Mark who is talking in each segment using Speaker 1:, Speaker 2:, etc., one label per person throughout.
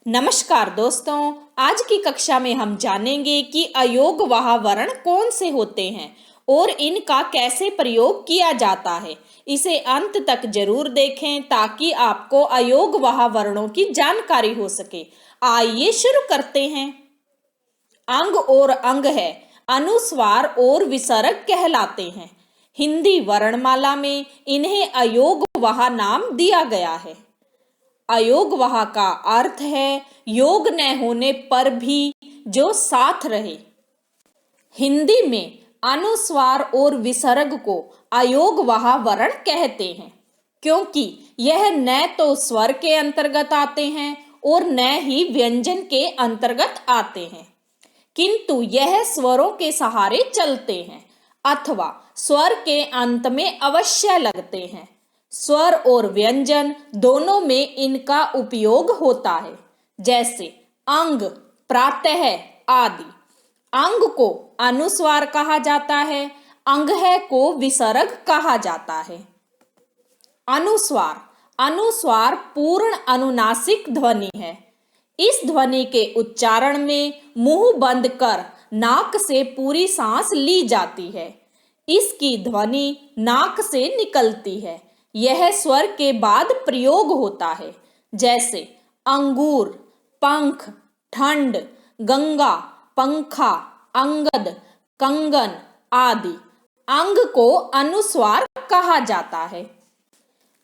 Speaker 1: नमस्कार दोस्तों, आज की कक्षा में हम जानेंगे कि अयोगवाह वर्ण कौन से होते हैं और इनका कैसे प्रयोग किया जाता है। इसे अंत तक जरूर देखें ताकि आपको अयोगवाह वर्णों की जानकारी हो सके। आइए शुरू करते हैं। अंग और अंग है, अनुस्वार और विसर्ग कहलाते हैं। हिंदी वर्णमाला में इन्हें अयोगवाह नाम दिया गया है। अयोगवाह का अर्थ है योग न होने पर भी जो साथ रहे। हिंदी में अनुस्वार और विसर्ग को अयोगवाह वर्ण कहते हैं क्योंकि यह न तो स्वर के अंतर्गत आते हैं और न ही व्यंजन के अंतर्गत आते हैं, किंतु यह स्वरों के सहारे चलते हैं अथवा स्वर के अंत में अवश्य लगते हैं। स्वर और व्यंजन दोनों में इनका उपयोग होता है, जैसे अंग, प्रातः आदि। अंग को अनुस्वार कहा जाता है, अंगह को विसर्ग कहा जाता है। अनुस्वार अनुस्वार पूर्ण अनुनासिक ध्वनि है। इस ध्वनि के उच्चारण में मुंह बंद कर नाक से पूरी सांस ली जाती है। इसकी ध्वनि नाक से निकलती है। यह स्वर के बाद प्रयोग होता है, जैसे अंगूर, पंख, ठंड, गंगा, पंखा, अंगद, कंगन आदि। अंग को अनुस्वार कहा जाता है।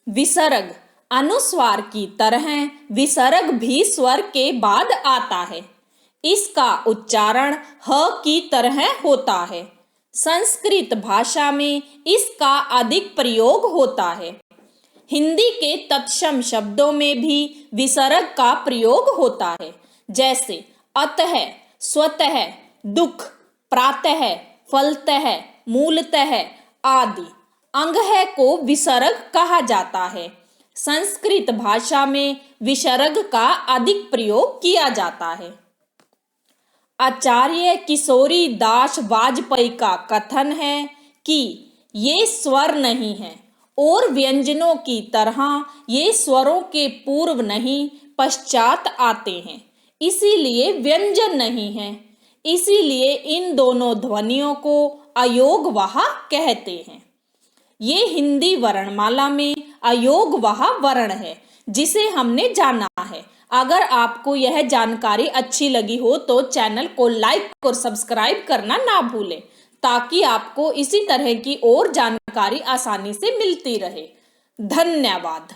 Speaker 1: विसर्ग अनुस्वार की तरह विसर्ग भी स्वर के बाद आता है। इसका उच्चारण ह की तरह होता है। संस्कृत भाषा में इसका अधिक प्रयोग होता है। हिंदी के तत्सम शब्दों में भी विसर्ग का प्रयोग होता है, जैसे अतः, स्वतः, दुख, प्रातः, फलतः, मूलतः आदि। अंगह को विसर्ग कहा जाता है। संस्कृत भाषा में विसर्ग का अधिक प्रयोग किया जाता है। आचार्य किशोरी दास वाजपेयी का कथन है कि ये स्वर नहीं है और व्यंजनों की तरह ये स्वरों के पूर्व नहीं पश्चात आते हैं, इसीलिए व्यंजन नहीं है। इसीलिए इन दोनों ध्वनियों को अयोगवाह कहते हैं। ये हिंदी वर्णमाला में अयोगवाह वर्ण है जिसे हमने जाना है। अगर आपको यह जानकारी अच्छी लगी हो तो चैनल को लाइक और सब्सक्राइब करना ना भूलें ताकि आपको इसी तरह की और जानकारी आसानी से मिलती रहे। धन्यवाद।